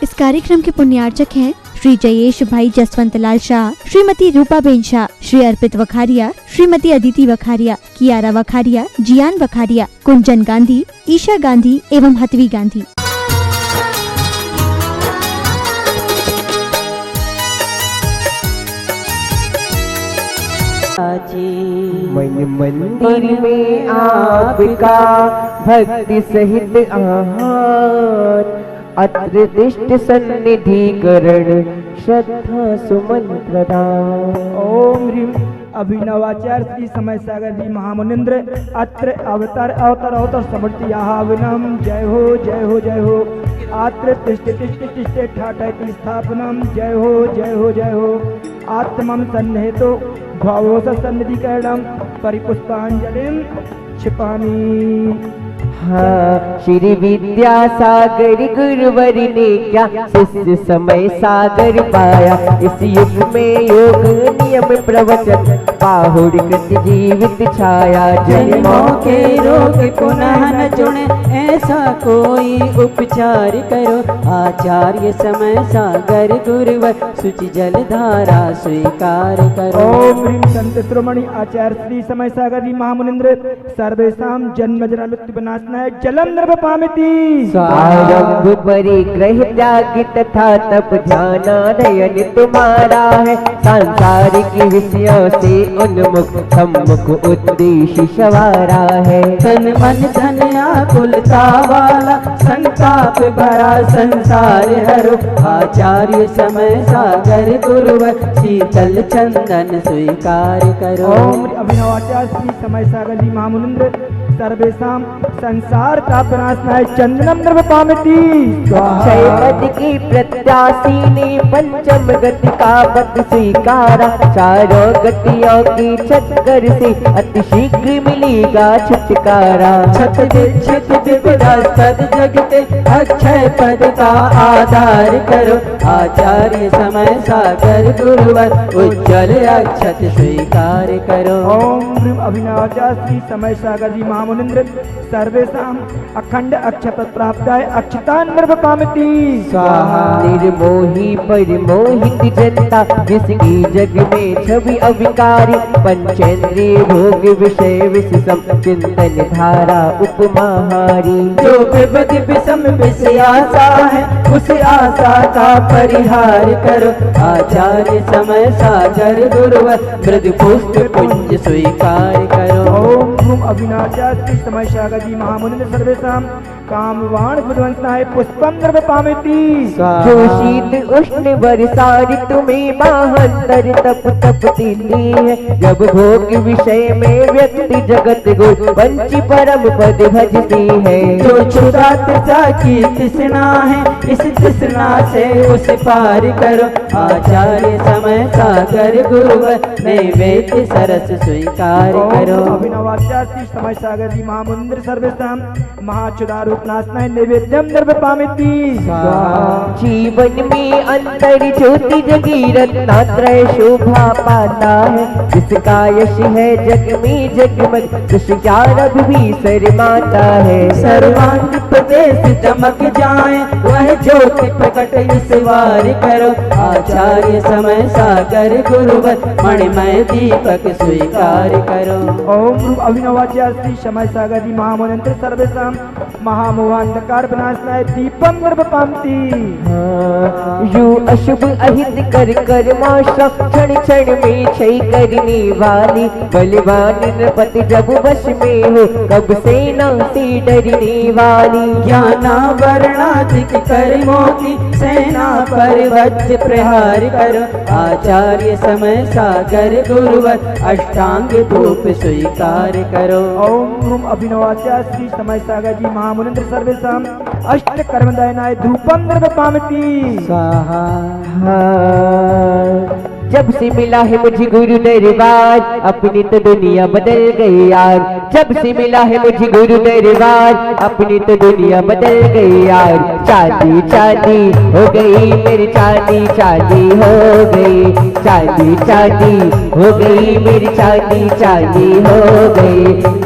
इस कार्यक्रम के पुण्यार्चक हैं श्री जयेश भाई जसवंत लाल शाह, श्रीमती रूपाबेन शाह, श्री अर्पित वखारिया, श्रीमती अदिति वखारिया, कियारा वखारिया, जियान वखारिया, कुंजन गांधी, ईशा गांधी एवं हतवी गांधी। मन मंदिर में आपका भक्ति सहित आहार, अत्र दिष्ट सन्निधि करण श्रद्धा सुमन प्रदान। ओम ह्रीम अभिनवाचार्य श्री समय सागर जी महामुनिंद्र अत्र अवतार अवतार अवतार समर्थ याहाविनम। जय हो जय हो जय हो। आत्र तिष्ठ तिष्ठ तिष्ठ ठाठति स्थापनम। जय हो जय हो जय हो। आत्मम सन्निहितो भावो सन्निधि करणम परिपुष्पांजलिम क्षिपामि। हाँ, श्री विद्यासागर गुरुवर ने क्या शिष्य समय सागर पाया। इस युग में योग नियम प्रवचन बाहुड़ कृत जीवित छाया। जन्मों के रोग पुनः न जुड़े ऐसा कोई उपचार करो। आचार्य समय सागर गुरुवर शुचि जल धारा स्वीकार करो। ओम ह्रीम संत शिरोमणि आचार्य श्री समय सागर जी महामुनिंद्र सर्वेषां जन्म जरा मृत्यु विनाशनाय जलम निर्वपामिति। आरंभ परिग्रह त्याग तथा तप ध्यानादयन तुम्हारा है। सांसारिक विषयों से उन्मुख सम्मुख उद्देश्य सवारा है। तन मन धन आकुलता वाला संताप भरा संसार हरो। आचार्य समय सागर गुरुवर शीतल चंदन स्वीकार करो। ओम अभिनवाचार्य श्री समय सागर जी महामुनिंद्र सर्वेषां संसार का विनाशनाय चंदनम निर्वपामिति। क्षय पद की प्रत्याशी ने पंचम गति का पद स्वीकारा। चारों गतियों की चक्कर से अति शीघ्र मिलेगा छुटकारा। छत विच्छित विपदास्पद जगते अक्षय पद का आधार करो। आचार्य समय सागर गुरुवर उज्जवल अक्षत स्वीकार करो। ओम अभिनवाचार्य श्री समय सागर जी महामुनिंद्र सर्वेषां अखंड अक्षत प्राप्ताय अक्षतान निर्वपामिति। निर्मोही परिमोहित जनता जिसकी जग में छवि अविकारी। पंचेंद्रिय भोग विषय विषम चिंतन धारा उपमाहारी। जो विपद विषम विषय आशा है उस आशा का परिहार करो। आचार्य समय सागर गुरुवर मृदु पुष्प पुंज स्वीकार करो। ओम अभिनाचार्य श्री समय सागर जी महामुनिंद्र सर्वेषां कामवाण विध्वंसनाय पुष्पम निर्वपामिति। जो शीत उष्ण वर्षा ऋतु में महांतर तप तपती है। जब भोग विषय में व्यक्ति जगत गुरु पंच परम पद भजती है। जो क्षुधा तृषा की तृष्णा है इस तृष्णा से उस पार करो। आचार्य समय सागर गुरुवर नैवेद्य सरस स्वीकार करो। अभिनवाचार्य श्री समय सागर जी महामुनिंद्र सर्वेषां महाचुदारूपनाशनाय नैवेद्यम निर्वपामिति। जीवन में अंतर ज्योति जगी रत्नात्रय शोभा पाता है। जिसका यश है जग में जगमग ज्ञान भी शर्माता है। सर्वांग प्रदेश चमक जाए वह ज्योति प्रकट इस वार करो। आचार्य समय सागर गुरुवर मणिमय दीपक स्वीकार करो। ओम अभिनवाचार्य श्री समय सागर जी महामुनिंद्र सर्वेषां महामोहांधकार विनाशनाय दीपम निर्वपामिति। यू अशुभ अहित कर कर मौसम क्षण क्षण में क्षय करने वाली। बलवान नृपति जब वश में हो कब सेना से डरने वाली। ज्ञानावरणाधिक कर्मों की सेना पर वज्र प्रहार करो। आचार्य समय सागर गुरुवर अष्टांग धूप स्वीकार करो। ओम अभिनवाचार्य श्री समय सागर जी महामुनिंद्र सर्वेषां अष्ट कर्मदायनाय धूपम निर्वपामिति। जब से मिला है मुझे गुरु दरबार अपनी तो दुनिया बदल गई यार। जब से मिला है मुझे गुरु दरबार अपनी तो दुनिया बदल गई यार। चांदी चांदी हो गई मेरी चांदी चांदी हो गई। चांदी चांदी हो गई मेरी चांदी चांदी हो गई।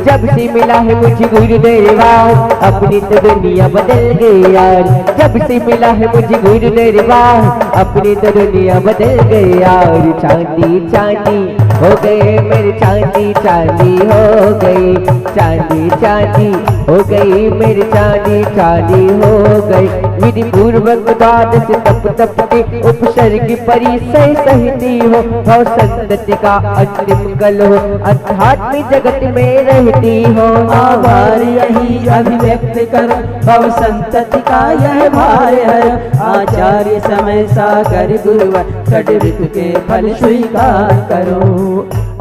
जब से मिला है मुझे गुरु दरबार अपनी तो दुनिया बदल गई यार। जब से मिला है मुझे गुरु दरबार अपनी तो दुनिया बदल गई यार। चांदी चांदी हो गए मेरी चांदी चांदी हो गई। चांदी चांदी हो गई मेरी चांदी चांदी हो गई। विधि पूर्वक द्वादश तप तप के उपसर्ग परिचय सहती हो। भव संतति का अंतिम कल हो अध्यात्म जगत में रहती हो। आभार यही अभिव्यक्त कर भव संतति का यह भार हर। आचार्य समय सागर गुरुवर षड्ऋतु के फल स्वीकार करो।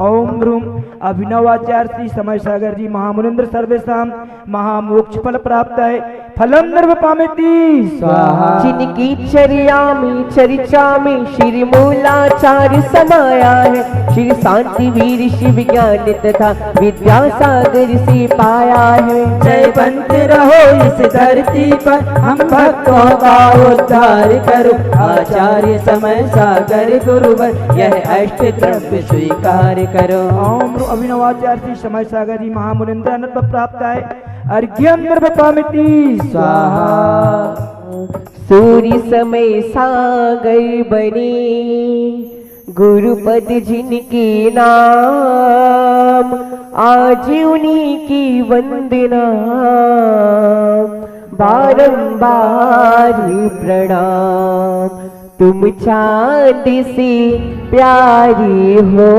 ओम रूम अभिनवाचार्य श्री समय सागर जी महामुनिंद्र सर्वेशाम महामोक्ष फल प्राप्त है। फलम निर्वपामिति स्वाहा। जिनकी चर्यामी चरिचा में श्री मूलाचार्य समाया है। श्री शांति वीर शिव ज्ञान तथा विद्यासागर से पाया है। जय बनते रहो इस धरती पर हम भक्तों का उद्धार करो। आचार्य समय सागर गुरुवर यह अष्ट द्रव्य स्वीकार करो। ओम अभिनवाचार्य श्री समय सागर जी महामुनिंद्र अनंत प्राप्त है। अर्घ्यम निर्वपामिति स्वाहा। सूर्य समय सागर बने गुरुपद जिनके नाम आज उन्हीं की वंदना बारंबार प्रणाम। तुम चांद से प्यारी हो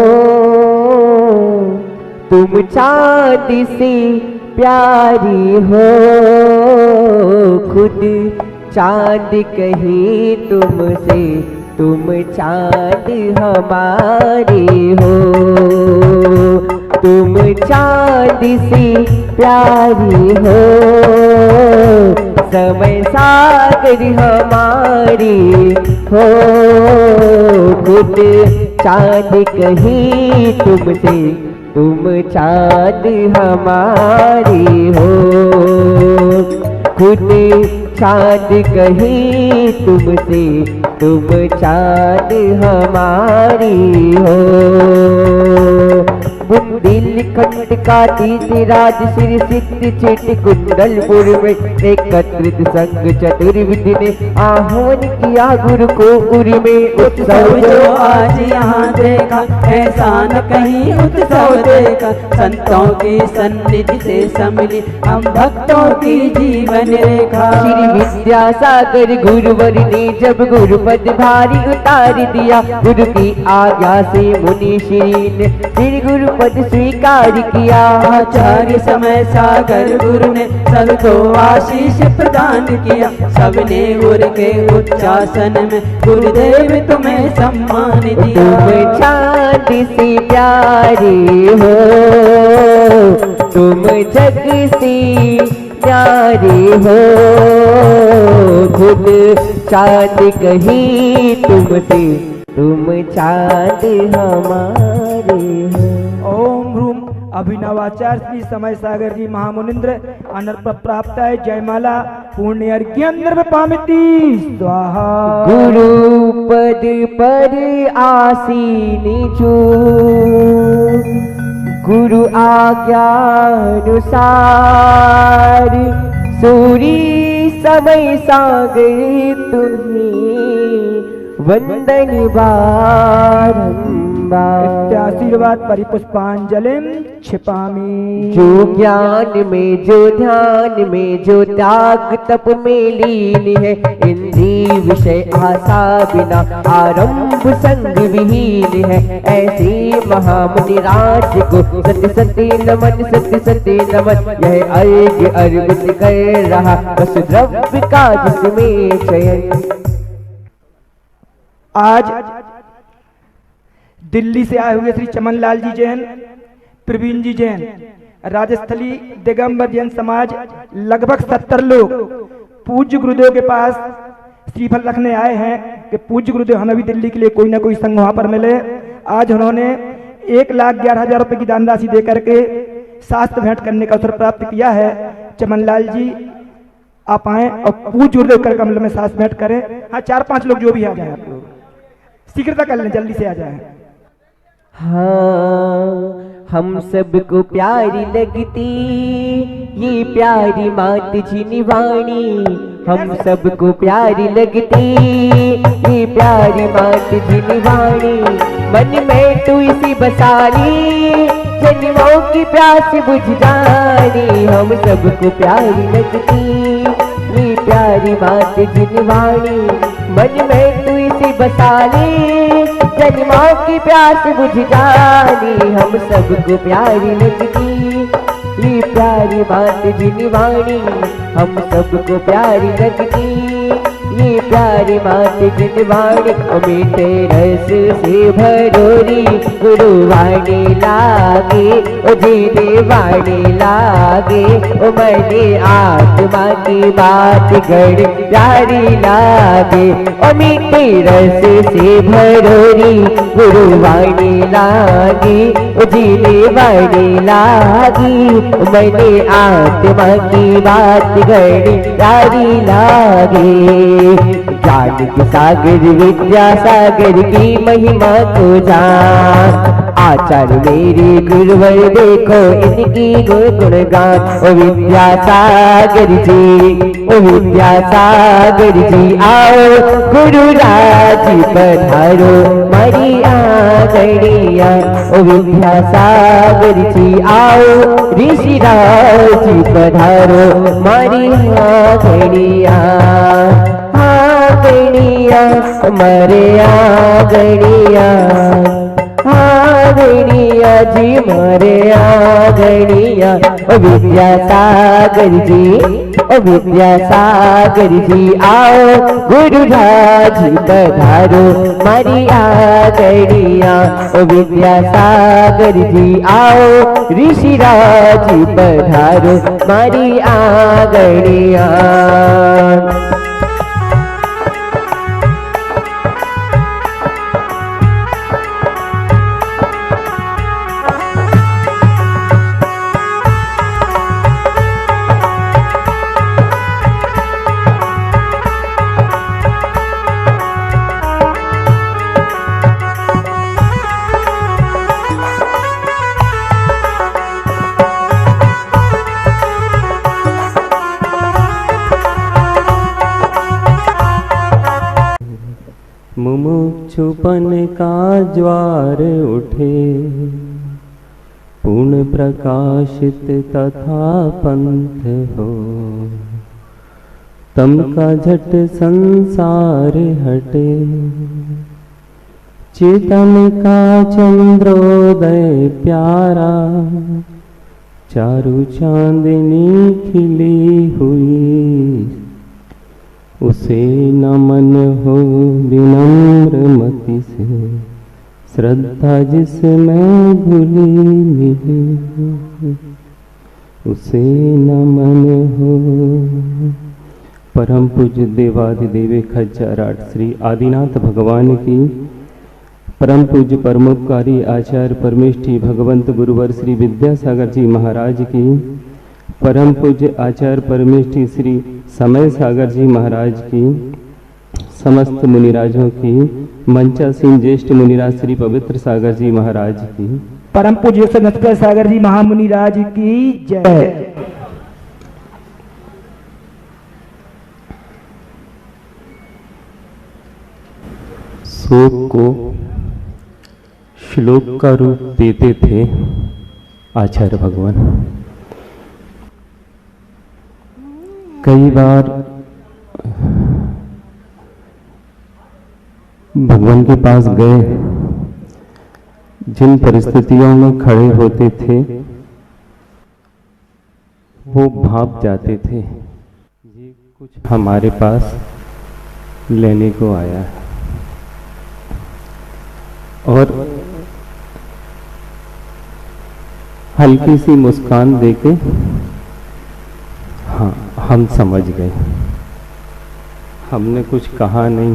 तुम चांद से प्यारी हो। खुद चांद कहे तुमसे तुम चांद हमारे हो। तुम चांद से प्यारी हो समय सागर हमारी हो। खुद चांद कही तुमसे तुम चांद हमारी हो। खुद चांद कही तुमसे तुम चांद हमारी हो। बुंदिल खंड का तीसराज श्री सिद्ध चेट कुंडलपुर में एकत्रित संघ चतुर्विधि ने आह्वान किया गुरु को उरी में उत्सव जो आज यहाँ देखा ऐसा न कहीं उत्सव देखा। संतों की सन्निधि से सम्मिली हम भक्तों की जीवन रेखा। श्री विद्यासागर गुरुवर ने जब गुरुपद भारी उतार दिया। गुरु की आज्ञा से मुनि श्री ने फिर गुरुपद स्वीकार किया। आचार्य समय सागर गुरु ने सबको आशीष प्रदान किया। सबने गुरु के उच्चासन में गुरुदेव तुम्हें सम्मान दिया। तुम चांद से प्यारे हो तुम जग से प्यारे हो। खुद चांद कही तुमसे तुम चांद हमारे हो। ओम रूम अभिनवाचार्य श्री समय सागर जी महामुनिंद्र अनर्प प्राप्त है। जयमाला पुण्य अर्घ्यम निर्वपामिति स्वाहा। गुरु पद पर आसीन जो गुरु आज्ञानुसार सूरी समय सागर तुम्हें वंदन बारंबार। आशीर्वाद परिपुष्पांजलिम छिपामी। जो ज्ञान में जो ध्यान में जो त्याग तप में लीन है। इंद्रिय विषय आशा बिना आरंभ संग विहीन है। ऐसे महामुनि राज को सत्य सत्य नमन सत्य सत्य नमन। यह अर्घ्य अर्पित कर रहा बस द्रव्य का जिसमें चयन। आज दिल्ली से आए हुए श्री चमनलाल जी जैन, प्रवीण जी जैन, राजस्थली दिगंबर जैन समाज लगभग 70 लोग पूज्य गुरुदेव के पास श्रीफल रखने आए हैं कि पूज्य गुरुदेव हमें भी दिल्ली के लिए कोई ना कोई संघ वहां पर मिले। आज उन्होंने 1,11,000 रुपए की दान राशि देकर के शास्त्र भेंट करने का अवसर प्राप्त किया है। चमनलाल जी आप आए और पूज्य गुरुदेव कर कमल में शास्त्र भेंट करें। हाँ 4-5 लोग जो भी आ जाए, आप लोग शीघ्रता कर लें, जल्दी से आ जाए। हाँ हम सबको प्यारी लगती ये प्यारी मात जी निवाणी, हम सबको प्यारी लगती ये प्यारी मात जी निवाणी। मन में तू इसी बसाली जन्मों की प्यास बुझ जानी, हम सबको प्यारी लगती ये प्यारी मात जी निवाणी। मन में तू इसी बसाली जन्मों की प्यास बुझ जानी, हम सबको प्यारी लगती ये प्यारी बात जिनवाणी, हम सबको प्यारी लगती ये प्यारी बात जिनवाणी। मीठे रस से भरोरी गुरुवाणी लागे, ओ जीने वाणी लागे, ओ मने आत्मा की बात गड़ प्यारी लागे। ओ मीठे रस से भरोरी गुरुवाणी लागे, ओ जीने वाणी लागी, ओ मने आत्मा की बात गड़ प्यारी लागे। ज्ञान के सागर विद्या सागर की महिमा को जान, आचार्य मेरे गुरुवर देखो इनकी गुणगान। ओ विद्या सागर जी, ओ विद्या सागर जी आओ गुरु राजी पधारो मारी आंगनिया। ओ विद्या सागर जी आओ ऋषि राजी पधारो मारी आंगनिया। आंगनिया मरे आंगनिया, आंगनिया जी मरे आंगनिया। ओ विद्या सागर जी, ओ विद्या सागर जी आओ गुरु राजी पधारो मारी आंगनिया। ओ विद्या सागर जी आओ ऋषि राजी पधारो मारी आंगनिया। मुमुक्षुपन का ज्वार उठे, पूर्ण प्रकाशित तथा पंथ हो, तम का झट संसार हटे। चेतन का चंद्रोदय प्यारा, चारु चांदनी खिली हुई, उसे नमन हो विनम्र मति से, श्रद्धा जिसमें घुली मिली, उसे नमन हो। परम पूज्य देवाधिदेव खज्जराट श्री आदिनाथ भगवान की, परम पूज्य परमोपकारी आचार्य परमेष्ठी भगवंत गुरुवर श्री विद्यासागर जी महाराज की, परम पूज्य आचार्य परमेष्ठी श्री समय सागर जी महाराज की, समस्त मुनिराजों की, मंचासीन ज्येष्ठ मुनिराज श्री पवित्र सागर जी महाराज की, परम पूज्य सनतकर सागर जी महामुनिराज की जय। शोक को श्लोक का रूप देते थे आचार्य भगवान। कई बार भगवान के पास गए, जिन परिस्थितियों में खड़े होते थे वो भाप जाते थे, ये कुछ हमारे पास लेने को आया है। और हल्की सी मुस्कान देके हाँ हम समझ गए, हमने कुछ कहा नहीं,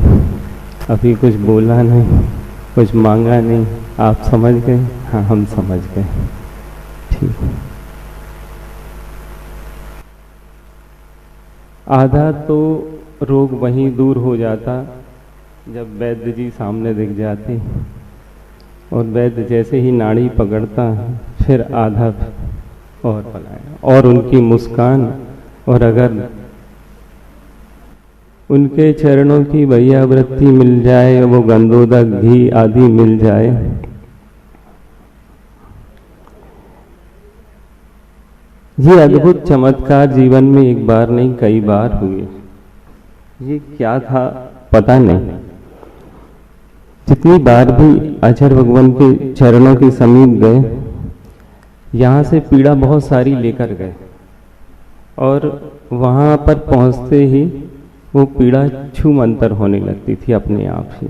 अभी कुछ बोला नहीं, कुछ मांगा नहीं, आप समझ गए? हाँ, हम समझ गए। ठीक। आधा तो रोग वहीं दूर हो जाता जब वैद्य जी सामने दिख जाते, और वैद्य जैसे ही नाड़ी पकड़ता फिर आधा और बनाया, और उनकी मुस्कान, और अगर उनके चरणों की भैयावृत्ति मिल जाए, वो गंधोदक घी आदि मिल जाए, ये अद्भुत चमत्कार जीवन में एक बार नहीं कई बार हुए। ये क्या था पता नहीं। जितनी बार भी आचार्य भगवान के चरणों के समीप गए, यहाँ से पीड़ा बहुत सारी लेकर गए, और वहाँ पर पहुँचते ही वो पीड़ा छूमंतर होने लगती थी अपने आप ही।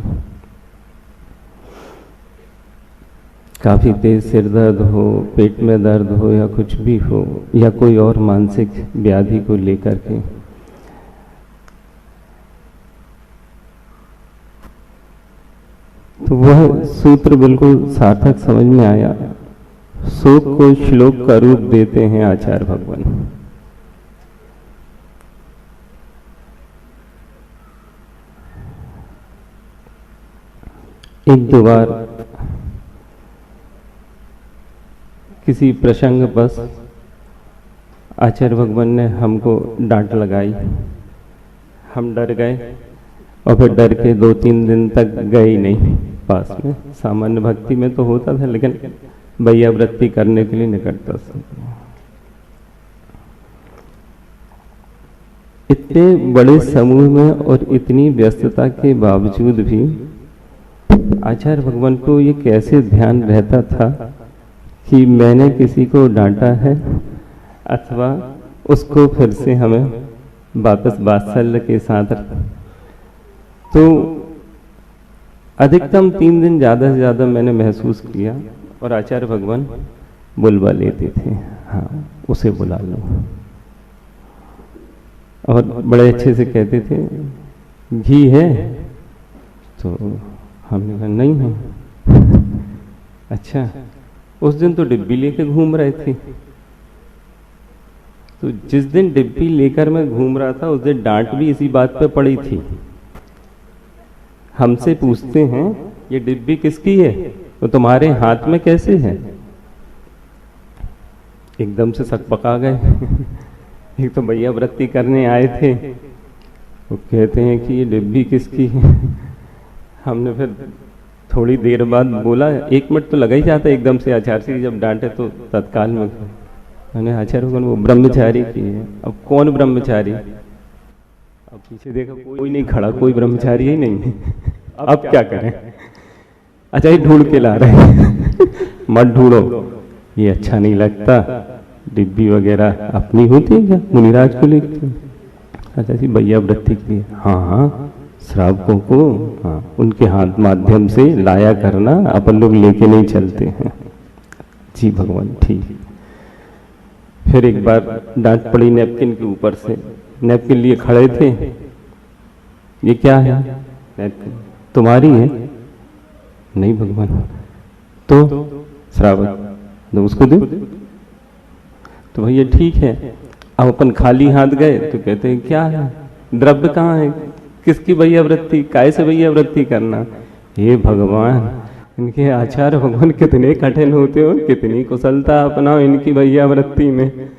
काफ़ी तेज सिर दर्द हो, पेट में दर्द हो, या कुछ भी हो, या कोई और मानसिक व्याधि को लेकर के, तो वह सूत्र बिल्कुल सार्थक समझ में आया। शोक को श्लोक का रूप देते हैं आचार्य भगवान। एक दो बार किसी प्रसंग बस आचार्य भगवान ने हमको डांट लगाई, हम डर गए, और फिर डर के 2-3 दिन तक गए ही नहीं पास में। सामान्य भक्ति में तो होता था, लेकिन भैयावृत्ति करने के लिए निकटता था। इतने बड़े समूह में और इतनी व्यस्तता के बावजूद भी आचार्य भगवान को ये कैसे ध्यान रहता था कि मैंने किसी को डांटा है, अथवा उसको फिर से हमें वापस वात्सल्य के साथ। तो अधिकतम 3 दिन ज़्यादा से ज़्यादा मैंने महसूस किया, और आचार्य भगवान बुलवा लेते थे, हाँ उसे बुला लो, और बड़े अच्छे से कहते थे घी है, तो हमने कहा नहीं है। अच्छा, उस दिन तो डिब्बी लेकर घूम रहे थे, तो जिस दिन डिब्बी लेकर मैं घूम रहा था उस दिन डांट भी इसी बात पे पड़ी थी। हमसे पूछते हैं ये डिब्बी किसकी है, तो तुम्हारे हाथ में कैसे है? एकदम से सकपका गए। एक तो भैया व्रती करने आए थे, वो कहते हैं कि ये डिब्बी किसकी है। हमने फिर थोड़ी देर बाद बोला, 1 मिनट तो लगा ही जाता है एकदम से, आचार्य जी जब डांटे तो तत्काल में मैंने आचार्य भगवान वो ब्रह्मचारी की है। अब कौन ब्रह्मचारी? अब पीछे देखा कोई नहीं खड़ा, कोई ब्रह्मचारी ही नहीं है। अब क्या करें? अच्छा ये ढूंढ के ला रहे हैं। मत ढूंढो, ये अच्छा नहीं लगता। डिब्बी वगैरह अपनी होती है क्या? मुनिराज को लिखते हैं। अच्छा जी भैया व्रती के लिए, हाँ हाँ श्रावकों को हाँ उनके हाथ माध्यम से लाया करना, अपन लोग लेके नहीं चलते हैं। जी भगवान ठीक। फिर एक बार डांट पड़ी नैपकिन के ऊपर से, नैपकिन लिए खड़े थे, ये क्या है? नैपकिन तुम्हारी है? नहीं भगवान। तो श्रावक तो उसको दो। तो भैया ठीक है। अब अपन खाली हाथ गए तो कहते हैं क्या है, द्रव्य कहाँ है, किसकी भैया वृत्ति, काय से भैया वृत्ति करना। हे भगवान, इनके आचार्य भगवान कितने कठिन होते हो, कितनी कुशलता अपनाओ इनकी भैया वृत्ति में।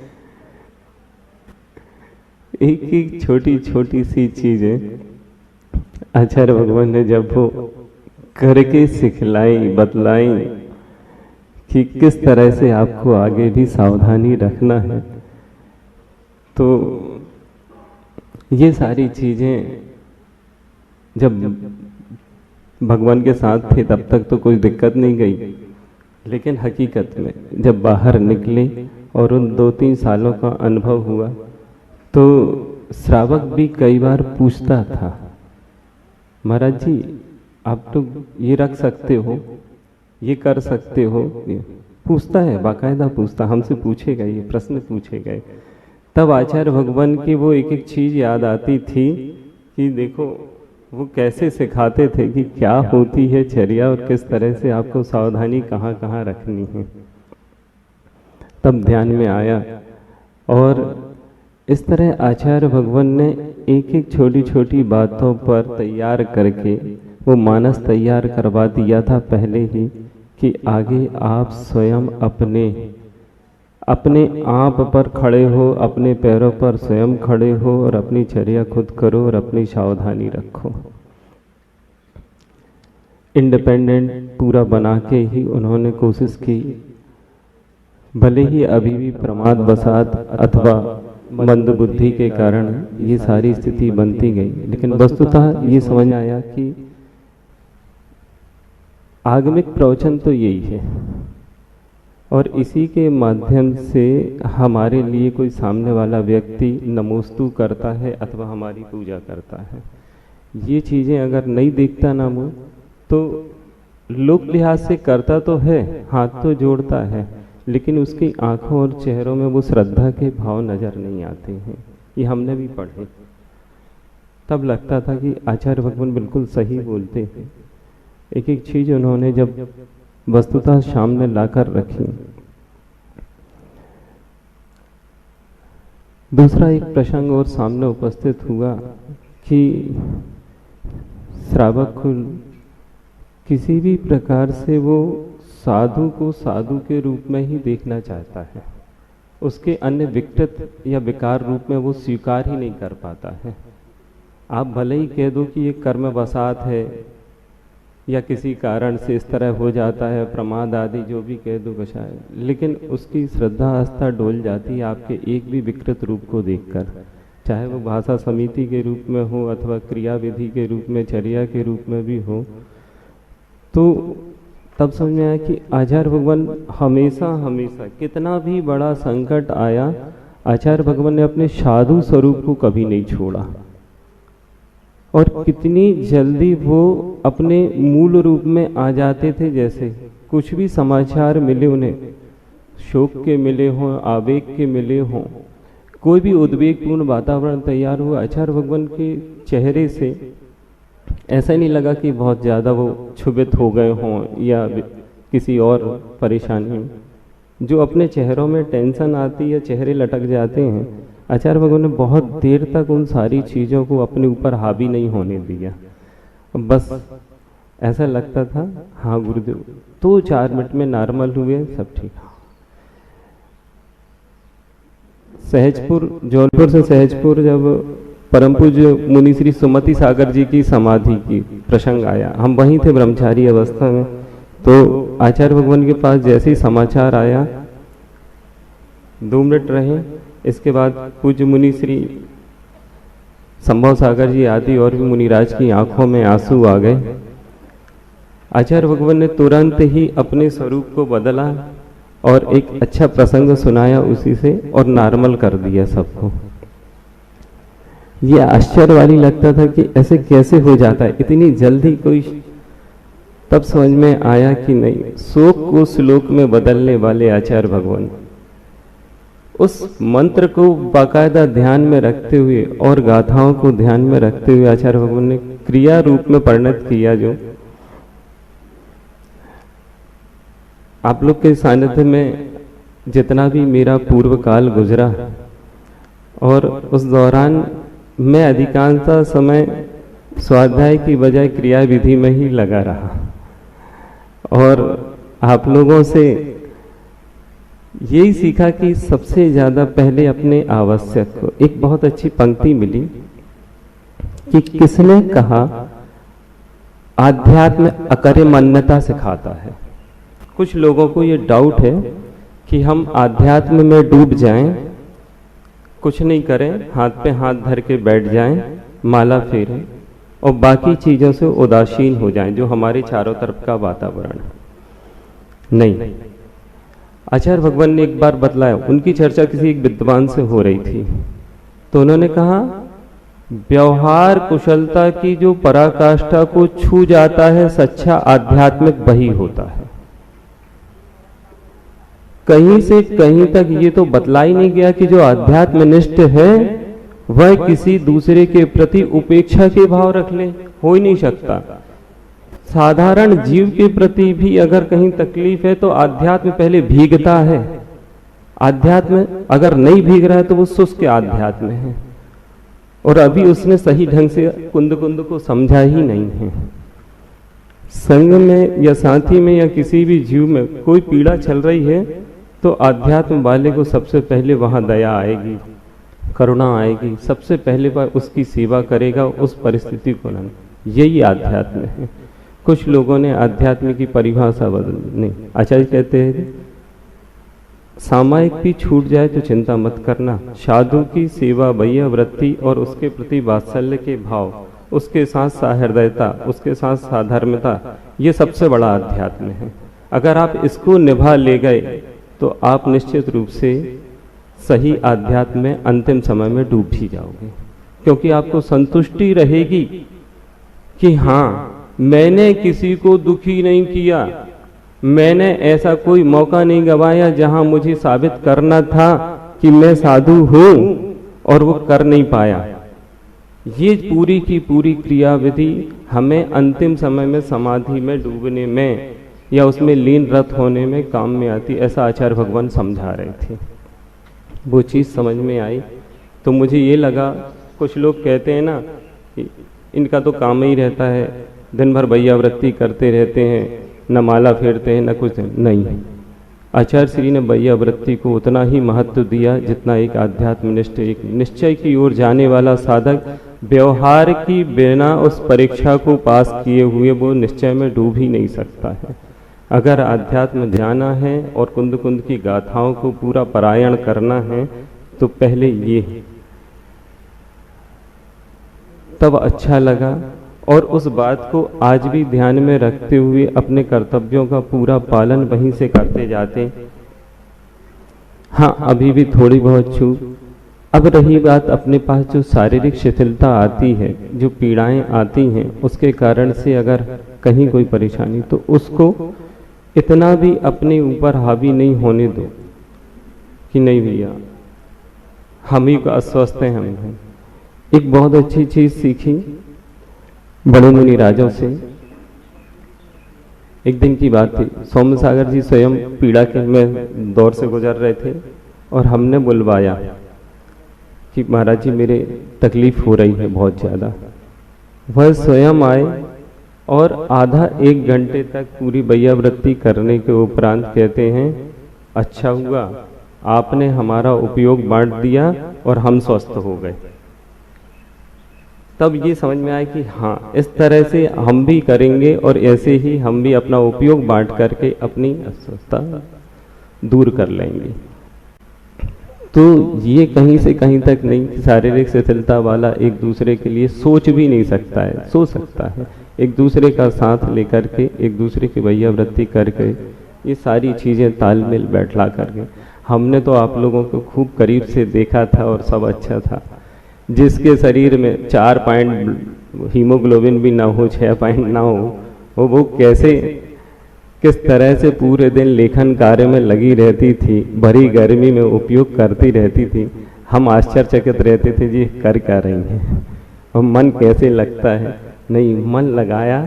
एक एक छोटी छोटी सी चीजें आचार्य भगवान ने जब वो करके सिखलाई, बतलाई कि किस तरह से आपको आगे भी सावधानी रखना है, तो ये सारी चीजें जब भगवान के साथ थे तब तक तो कोई दिक्कत नहीं गई, लेकिन हकीकत में जब बाहर निकले और उन 2-3 सालों का अनुभव हुआ तो श्रावक भी कई बार पूछता था, महाराज जी आप तो ये रख सकते हो, ये कर सकते हो, पूछता है, बाकायदा पूछता, हमसे पूछे गए, ये प्रश्न पूछे गए। तब आचार्य भगवान की वो एक एक चीज याद आती थी कि देखो वो कैसे सिखाते थे कि क्या होती है चर्या और किस तरह से आपको सावधानी कहाँ कहाँ रखनी है। तब ध्यान में आया और इस तरह आचार्य भगवान ने एक एक छोटी छोटी बातों पर तैयार करके वो मानस तैयार करवा दिया था पहले ही कि आगे आप स्वयं अपने आप पर खड़े हो, अपने पैरों पर स्वयं खड़े हो और अपनी चर्या खुद करो और अपनी सावधानी रखो। इंडिपेंडेंट पूरा बना के ही उन्होंने कोशिश की, भले ही अभी भी प्रमाद बसात अथवा मंद बुद्धि के कारण ये सारी स्थिति बनती गई, लेकिन वस्तुतः ये समझ आया कि आगमिक प्रवचन तो यही है और इसी के माध्यम से हमारे लिए कोई सामने वाला व्यक्ति नमोस्तु करता है अथवा हमारी पूजा करता है। ये चीज़ें अगर नहीं देखता ना वो, तो लोक लिहाज से करता तो है, हाथ तो जोड़ता है, लेकिन उसकी आंखों और चेहरों में वो श्रद्धा के भाव नजर नहीं आते हैं। ये हमने भी पढ़े, तब लगता था कि आचार्य भगवान बिल्कुल सही बोलते हैं। एक एक चीज उन्होंने जब वस्तुतः सामने लाकर रखी। दूसरा एक प्रसंग और सामने उपस्थित हुआ कि श्रावक किसी भी प्रकार से वो साधु को साधु के रूप में ही देखना चाहता है, उसके अन्य विकृत या विकार रूप में वो स्वीकार ही नहीं कर पाता है। आप भले ही कह दो कि ये कर्म बसात है या किसी कारण से इस तरह हो जाता है, प्रमाद आदि जो भी कह दो कशाय, लेकिन उसकी श्रद्धा आस्था डोल जाती है आपके एक भी विकृत रूप को देखकर, चाहे वो भाषा समिति के रूप में हो अथवा क्रिया विधि के रूप में, चर्या के रूप में भी हो। तो तब समझ में आया कि आचार्य भगवान हमेशा हमेशा कितना भी बड़ा संकट आया, आचार्य भगवान ने अपने साधु स्वरूप को कभी नहीं छोड़ा और कितनी जल्दी वो अपने मूल रूप में आ जाते थे। जैसे कुछ भी समाचार मिले उन्हें, शोक के मिले हों, आवेग के मिले हों, कोई भी उद्वेगपूर्ण वातावरण तैयार हुआ, आचार्य भगवान के चेहरे से ऐसा नहीं लगा कि बहुत ज़्यादा वो क्षुभित हो गए हों या किसी और परेशानी में। जो अपने चेहरों में टेंशन आती है, चेहरे लटक जाते हैं, आचार्य भगवान ने बहुत देर तक उन सारी चीज़ों को अपने ऊपर हावी नहीं होने दिया। बस ऐसा लगता था हाँ गुरुदेव, तो 4 मिनट में नॉर्मल हुए, सब ठीक। सहजपुर, जौनपुर से सहजपुर जब परम पूज्य मुनि श्री सुमति सागर जी की समाधि की प्रसंग आया, हम वहीं थे ब्रह्मचारी अवस्था में, तो आचार्य भगवान के पास जैसे ही समाचार आया 2 मिनट रहे, इसके बाद पूज्य मुनि श्री संभव सागर जी आदि और भी मुनिराज की आंखों में आंसू आ गए। आचार्य भगवान ने तुरंत ही अपने स्वरूप को बदला और एक अच्छा प्रसंग सुनाया उसी से और नॉर्मल कर दिया सबको। ये आश्चर्य वाली लगता था कि ऐसे कैसे हो जाता है इतनी जल्दी कोई। तब समझ में आया कि नहीं, शोक को श्लोक में बदलने वाले आचार्य भगवान, उस मंत्र को बाकायदा ध्यान में रखते हुए और गाथाओं को ध्यान में रखते हुए आचार्य भगवान ने क्रिया रूप में परिणत किया। जो आप लोग के सानिध्य में जितना भी मेरा पूर्व काल गुजरा, और उस दौरान मैं अधिकांशतः समय स्वाध्याय की बजाय क्रिया विधि में ही लगा रहा, और आप लोगों से यही सीखा कि सबसे ज्यादा पहले अपने आवश्यक को। एक बहुत अच्छी पंक्ति मिली कि किसने कहा आध्यात्म अकर्मण्यता सिखाता है। कुछ लोगों को ये डाउट है कि हम आध्यात्म में डूब जाएं, कुछ नहीं करें, हाथ पे हाथ धर के बैठ जाएं, माला फेरें और बाकी चीजों से उदासीन हो जाएं जो हमारे चारों तरफ का वातावरण है। नहीं, आचार्य भगवान ने एक बार बतलाया, उनकी चर्चा किसी एक विद्वान से हो रही थी, तो उन्होंने कहा व्यवहार कुशलता की जो पराकाष्ठा को छू जाता है सच्चा आध्यात्मिक वही होता है। कहीं से कहीं तक ये तो बतला ही नहीं गया कि जो आध्यात्मनिष्ठ है वह किसी दूसरे के प्रति उपेक्षा के भाव रख ले, हो ही नहीं सकता। साधारण जीव के प्रति भी अगर कहीं तकलीफ है तो आध्यात्म पहले भीगता है। आध्यात्म अगर नहीं भीग रहा है तो वो शुष्क आध्यात्म है, और अभी उसने सही ढंग से कुंद को समझा ही नहीं है। संग में या साथी में या किसी भी जीव में कोई पीड़ा चल रही है तो आध्यात्म वाले को सबसे पहले वहां दया आएगी, करुणा आएगी, सबसे पहले वह उसकी सेवा करेगा, उस परिस्थिति को न। यही आध्यात्म है। कुछ लोगों ने आध्यात्म की परिभाषा बदलनी। आचार्य कहते हैं सामायिक भी छूट जाए तो चिंता मत करना, साधु की सेवा भैया वृत्ति और उसके प्रति वात्सल्य के भाव, उसके साथ सहृदयता, उसके साथ साधर्मता, ये सबसे बड़ा आध्यात्म है। अगर आप इसको निभा ले गए तो आप निश्चित रूप से सही आध्यात्म में अंतिम समय में डूब ही जाओगे, क्योंकि आपको संतुष्टि रहेगी कि हाँ, मैंने किसी को दुखी नहीं किया, मैंने ऐसा कोई मौका नहीं गंवाया जहां मुझे साबित करना था कि मैं साधु हूं और वो कर नहीं पाया। ये पूरी की पूरी क्रियाविधि हमें अंतिम समय में समाधि में डूबने में या उसमें लीन रत होने में काम में आती, ऐसा आचार्य भगवान समझा रहे थे। वो चीज़ समझ में आई तो मुझे ये लगा, कुछ लोग कहते हैं ना कि इनका तो काम ही रहता है, दिन भर भैया वृत्ति करते रहते हैं, न माला फेरते हैं न कुछ नहीं। आचार्य श्री ने भैया वृत्ति को उतना ही महत्व दिया जितना एक आध्यात्मनिष्ठ, एक निश्चय की ओर जाने वाला साधक व्यवहार की बिना उस परीक्षा को पास किए हुए वो निश्चय में डूब ही नहीं सकता है। अगर आध्यात्म जाना है और कुंद की गाथाओं को पूरा पारायण करना है तो पहले ये, तब अच्छा लगा। और उस बात को आज भी ध्यान में रखते हुए अपने कर्तव्यों का पूरा पालन वहीं से करते जाते। हाँ, अभी भी थोड़ी बहुत छूट। अब रही बात अपने पास जो शारीरिक शिथिलता आती है, जो पीड़ाएं आती हैं, उसके कारण से अगर कहीं कोई परेशानी, तो उसको इतना भी अपने ऊपर हावी नहीं होने दो कि नहीं भैया हम ही अस्वस्थ हैं, हम हैं। एक बहुत अच्छी चीज सीखी बड़े मुनि राजाओं से। एक दिन की बात थी, सोम सागर जी स्वयं पीड़ा के में दौर से गुजर रहे थे और हमने बुलवाया कि महाराज जी मेरे तकलीफ हो रही है बहुत ज़्यादा। वह स्वयं आए और आधा एक घंटे तक पूरी भैया वृत्ति करने के उपरांत कहते हैं, अच्छा हुआ आपने हमारा उपयोग बांट दिया और हम स्वस्थ हो गए। तब ये समझ में आया कि हाँ, इस तरह से हम भी करेंगे और ऐसे ही हम भी अपना उपयोग बांट करके अपनी अस्वस्थता दूर कर लेंगे। तो ये कहीं से कहीं तक नहीं, शारीरिक शिथिलता वाला एक दूसरे के लिए सोच भी नहीं सकता है, सोच सकता है। एक दूसरे का साथ लेकर के, एक दूसरे की भैया वृत्ति करके, ये सारी चीज़ें तालमेल बैठला करके। हमने तो आप लोगों को खूब करीब से देखा था और सब अच्छा था। जिसके शरीर में 4 पॉइंट हीमोग्लोबिन भी ना हो, 6 पॉइंट ना हो, वो कैसे किस तरह से पूरे दिन लेखन कार्य में लगी रहती थी, भरी गर्मी में उपयोग करती रहती थी। हम आश्चर्यचकित रहते थे जी कर क्या रही हैं और मन कैसे लगता है। नहीं, मन लगाया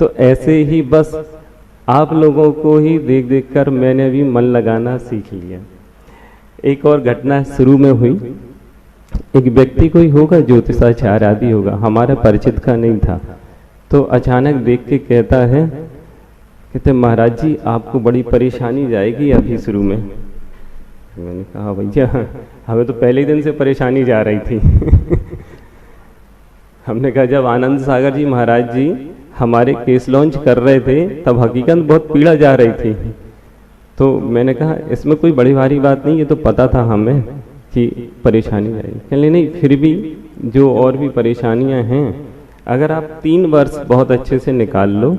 तो ऐसे ही बस आप लोगों को ही देख देख कर मैंने भी मन लगाना सीख लिया। एक और घटना शुरू में हुई। एक व्यक्ति कोई होगा, ज्योतिषाचार्य आदि होगा, हमारे परिचित का नहीं था, तो अचानक देख के कहता है, कहते महाराज जी आपको बड़ी परेशानी जाएगी अभी शुरू में। मैंने कहा भैया हमें तो पहले दिन से परेशानी जा रही थी। हमने कहा जब आनंद सागर जी महाराज जी हमारे केस लॉन्च कर रहे थे तब हकीकत बहुत पीड़ा जा रही थी। तो मैंने कहा इसमें कोई बड़ी भारी बात नहीं, ये तो पता था हमें कि परेशानी जाएगी। कहने नहीं, फिर भी जो और भी परेशानियां हैं, अगर आप 3 वर्ष बहुत अच्छे से निकाल लो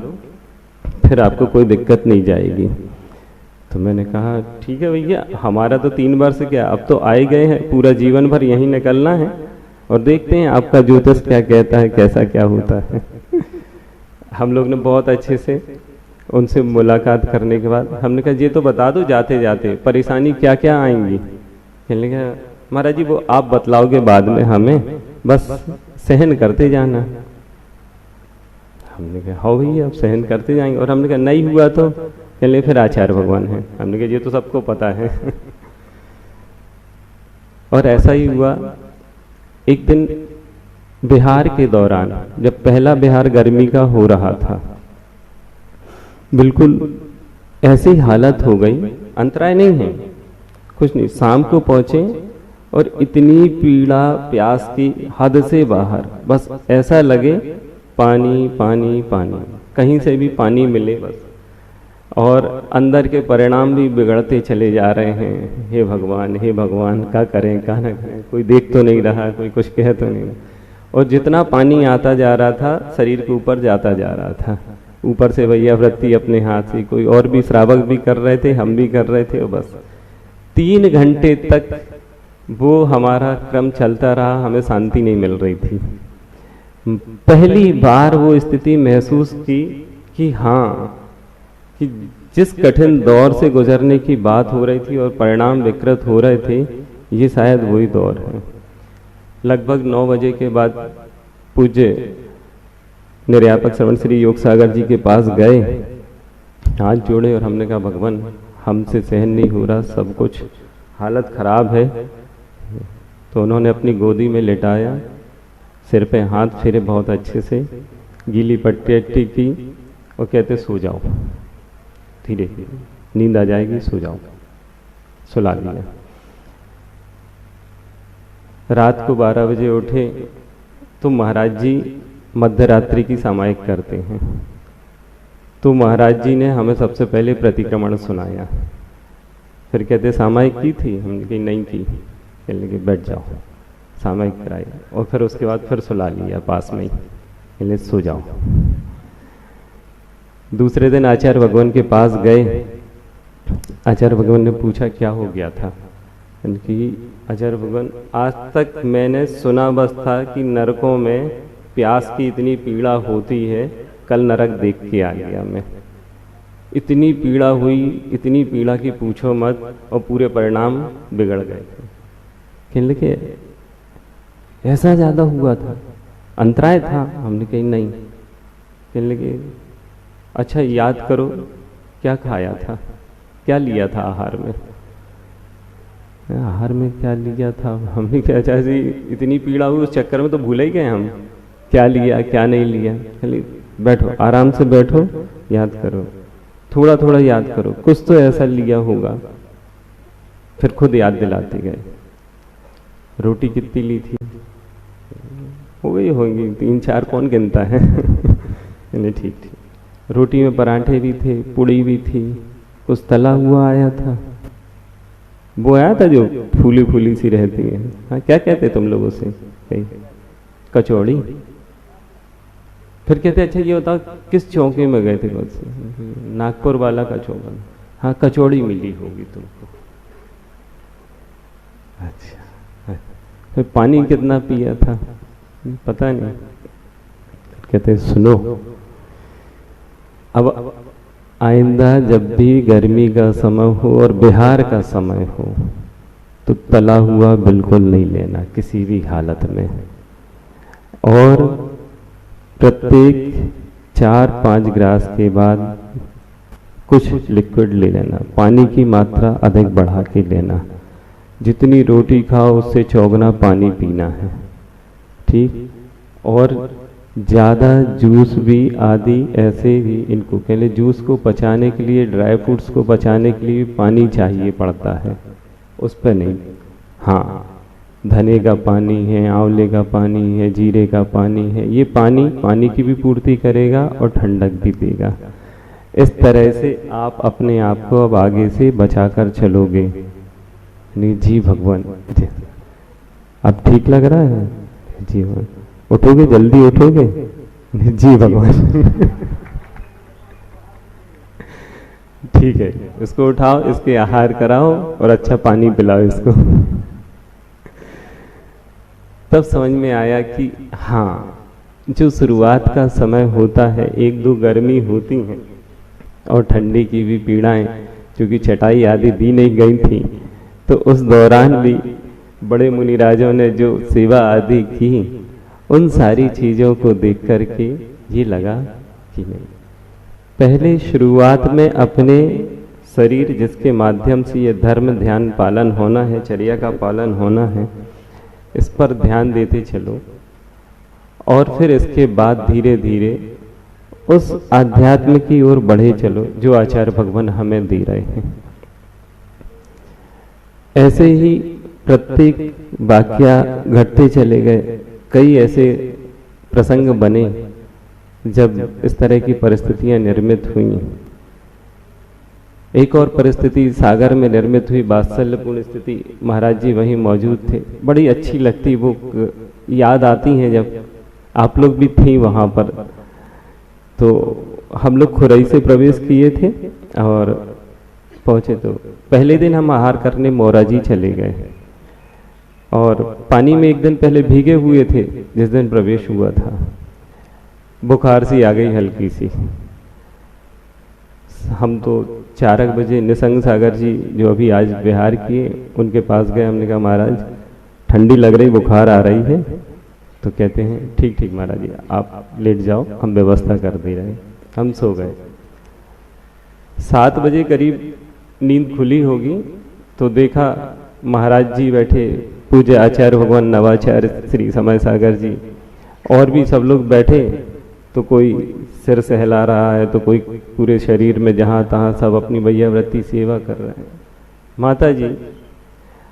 फिर आपको कोई दिक्कत नहीं जाएगी। तो मैंने कहा ठीक है भैया, हमारा तो 3 वर्ष क्या, अब तो आए गए हैं, पूरा जीवन भर यहीं निकलना है और देखते हैं आपका ज्योतिष क्या कहता है, कैसा क्या होता है। हम लोग ने बहुत अच्छे से उनसे मुलाकात करने के बाद हमने कहा ये तो बता दो जाते जाते परेशानी क्या क्या आएंगी। कहने लगा महाराज जी वो आप बतलाओगे बाद में हमें, बस सहन करते जाना। हमने कहा हाँ भैया अब सहन करते जाएंगे। और हमने कहा नहीं हुआ तो चलिए फिर आचार्य भगवान है। हमने कहा ये तो सबको पता है। और ऐसा ही हुआ। एक दिन बिहार के दौरान, जब पहला बिहार गर्मी का हो रहा था, बिल्कुल ऐसी हालत हो गई, अंतराय नहीं है कुछ नहीं। शाम को पहुंचे और इतनी पीड़ा प्यास की हद से बाहर, बस ऐसा लगे पानी पानी पानी, कहीं से भी पानी मिले बस। और अंदर के परिणाम भी बिगड़ते चले जा रहे हैं। हे भगवान क्या करें क्या ना करें, कोई देख तो नहीं रहा, कोई कुछ कह तो नहीं रहा। और जितना पानी आता जा रहा था शरीर के ऊपर जाता जा रहा था। ऊपर से भैया वृत्ति अपने हाथ से, कोई और भी श्रावक भी कर रहे थे, हम भी कर रहे थे। और बस 3 घंटे तक वो हमारा क्रम चलता रहा, हमें शांति नहीं मिल रही थी। पहली बार वो स्थिति महसूस की कि हाँ, कि जिस कठिन दौर से गुजरने की बात हो रही थी और परिणाम विकृत हो रहे थे, ये शायद वही दौर है। लगभग 9 बजे के बाद पूज्य निर्यापक श्रवण श्री योग सागर जी के पास गए, हाथ जोड़े और हमने कहा भगवान हमसे सहन नहीं हो रहा, सब कुछ हालत खराब है। तो उन्होंने अपनी गोदी में लेटाया, सिर पे हाथ फेरे बहुत अच्छे से, गीली पट्टी अट्टी की और कहते सो जाओ, धीरे धीरे नींद आ जाएगी, सो जाओ। सुला दिया। रात को 12 बजे उठे तो महाराज जी मध्य रात्रि की सामायिक करते हैं। तो महाराज जी ने हमें सबसे पहले प्रतिक्रमण सुनाया। फिर कहते सामायिक की थी, हमने कही नहीं की। कहने लगे बैठ जाओ, सामायिक कराई। और फिर उसके बाद फिर सुला लिया पास में ही, कहने सो जाओ। दूसरे दिन आचार्य भगवान के पास गए। आचार्य भगवान ने पूछा क्या हो गया था। कि आचार्य भगवान आज तक मैंने सुना बस था कि नरकों में प्यास की इतनी पीड़ा होती है, कल नरक देख के आ गया मैं। इतनी पीड़ा हुई, इतनी पीड़ा की पूछो मत, और पूरे परिणाम बिगड़ गए। कहने लगे ऐसा ज्यादा हुआ था, अंतराय था। हमने कही नहीं। कहने लगे अच्छा याद करो क्या खाया था, क्या लिया था आहार में। आहार में क्या लिया था, हमने क्या चाहे इतनी पीड़ा हुई उस चक्कर में तो भूल ही गए हम, क्या लिया क्या नहीं लिया। खाली बैठो, आराम से बैठो, याद करो, थोड़ा थोड़ा याद करो, कुछ तो ऐसा लिया होगा। फिर खुद याद दिलाते गए। रोटी कितनी ली थी, हो गई होंगी 3-4, कौन गिनता है। नहीं ठीक ठीक। रोटी में पराठे भी थे, पुड़ी भी थी, कुछ तला हुआ आया था, वो आया था जो फूली फूली सी रहती है। हाँ क्या कहते तुम लोग उसे, कचौड़ी। फिर कहते अच्छा ये बताओ किस चौके में गए थे, नागपुर वाला का चौका। हाँ कचौड़ी मिली होगी तुमको। अच्छा फिर पानी कितना पिया था, पता नहीं। कहते सुनो, अब आइंदा जब भी गर्मी का समय हो और बिहार का समय हो तो तला हुआ बिल्कुल नहीं लेना किसी भी हालत में। और प्रत्येक 4-5 गिलास के बाद कुछ लिक्विड ले लेना, पानी की मात्रा अधिक बढ़ा के लेना। जितनी रोटी खाओ उससे 4 गुना पानी पीना है, ठीक। और ज़्यादा जूस भी आदि ऐसे भी, इनको कहले जूस को पचाने के लिए, ड्राई फ्रूट्स को पचाने के लिए पानी चाहिए पड़ता है, उस पर नहीं। हाँ धने का पानी है, आंवले का पानी है, जीरे का पानी है, ये पानी की भी पूर्ति करेगा और ठंडक भी देगा। इस तरह से आप अपने आप को अब आगे से बचाकर चलोगे। नहीं जी भगवान, अब ठीक लग रहा है जी भगवान, उठोगे जल्दी उठोगे जी भगवान। ठीक है, इसको उठाओ, इसके आहार कराओ और अच्छा पानी पिलाओ इसको। तब समझ में आया कि हाँ, जो शुरुआत का समय होता है, 1-2 गर्मी होती हैं और ठंडी की भी पीड़ाएं, क्योंकि चटाई आदि दी नहीं गई थी, तो उस दौरान भी बड़े मुनिराजों ने जो सेवा आदि की, उन सारी चीज़ों को देख करके ये लगा कि नहीं, पहले शुरुआत में अपने शरीर जिसके माध्यम से ये धर्म ध्यान पालन होना है, चर्या का पालन होना है, इस पर ध्यान देते चलो और फिर इसके बाद धीरे धीरे उस आध्यात्म की ओर बढ़े चलो जो आचार्य भगवान हमें दे रहे हैं। ऐसे ही प्रत्येक वाक्या घटते चले गए। कई ऐसे प्रसंग बने जब इस तरह की परिस्थितियां निर्मित हुई। एक और परिस्थिति सागर में निर्मित हुई, वात्सल्यपूर्ण स्थिति। महाराज जी वहीं मौजूद थे। बड़ी अच्छी लगती वो याद आती हैं जब आप लोग भी थी वहाँ पर। तो हम लोग खुरई से प्रवेश किए थे और पहुँचे तो पहले दिन हम आहार करने मोराजी चले गए और पानी में एक दिन पहले भीगे हुए थे जिस दिन प्रवेश हुआ था। बुखार सी आ गई हल्की सी। हम तो 4 बजे निसंग सागर जी जो अभी आज विहार किए उनके पास गए। हमने कहा महाराज ठंडी लग रही, बुखार आ रही है। तो कहते हैं ठीक ठीक महाराज जी आप लेट जाओ, हम व्यवस्था कर दे रहे हैं। हम सो गए। 7 बजे करीब नींद खुली होगी तो देखा महाराज जी बैठे, पूज्य आचार्य भगवान नवाचार्य श्री समय सागर जी और भी सब लोग बैठे। तो कोई सिर सहला रहा है तो कोई पूरे शरीर में जहाँ तहाँ सब अपनी वैयावृत्ति सेवा कर रहे हैं। माता जी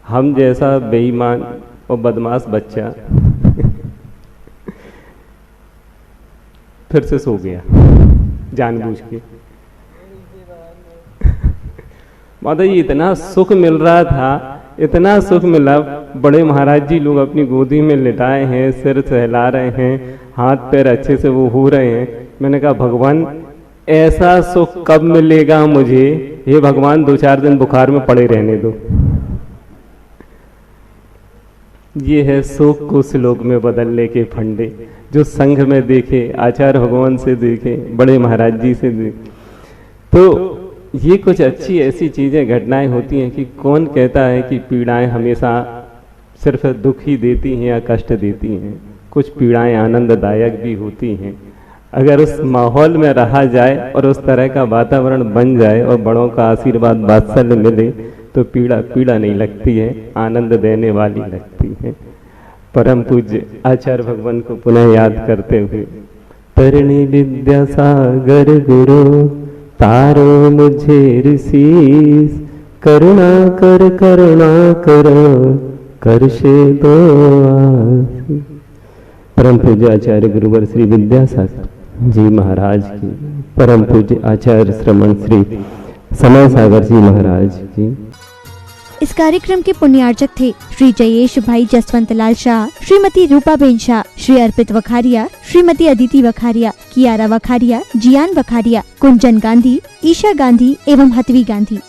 हम जैसा बेईमान और बदमाश बच्चा फिर से सो गया जानबूझ के। माता जी इतना सुख मिल रहा था, इतना सुख मिला। बड़े महाराज जी लोग अपनी गोदी में लिटाए हैं, सिर सहला रहे हैं, हाथ पैर अच्छे से वो हो रहे हैं। मैंने कहा भगवान ऐसा सुख कब मिलेगा मुझे? ये भगवान 2-4 दिन बुखार में पड़े रहने दो। ये है सुख को श्लोक में बदलने के फंडे जो संघ में देखे, आचार्य भगवान से देखे, बड़े महाराज जी से देखे। तो ये कुछ अच्छी ऐसी चीजें घटनाएं होती हैं कि कौन कहता है कि पीड़ाएं हमेशा सिर्फ दुख ही देती हैं या कष्ट देती हैं। कुछ पीड़ाएं आनंददायक भी होती हैं। अगर उस माहौल में रहा जाए और उस तरह का वातावरण बन जाए और बड़ों का आशीर्वाद वात्सल्य मिले तो पीड़ा नहीं लगती है, आनंद देने वाली लगती है। परम पूज्य आचार्य भगवान को पुनः याद करते हुए, तरणी विद्या सागर गुरु तारो मुझे ऋषिस, करुणा कर करशे दो। परम पूज्य आचार्य गुरुवर श्री विद्यासागर जी महाराज की, परम पूज्य आचार्य श्रमण श्री समय सागर जी महाराज की। इस कार्यक्रम के पुण्यार्चक थे श्री जयेश भाई जसवंत लाल शाह, श्रीमती रूपाबेन शाह, श्री अर्पित वखारिया, श्रीमती अदिति वखारिया, कियारा वखारिया, जियान वखारिया, कुंजन गांधी, ईशा गांधी एवं हतवी गांधी।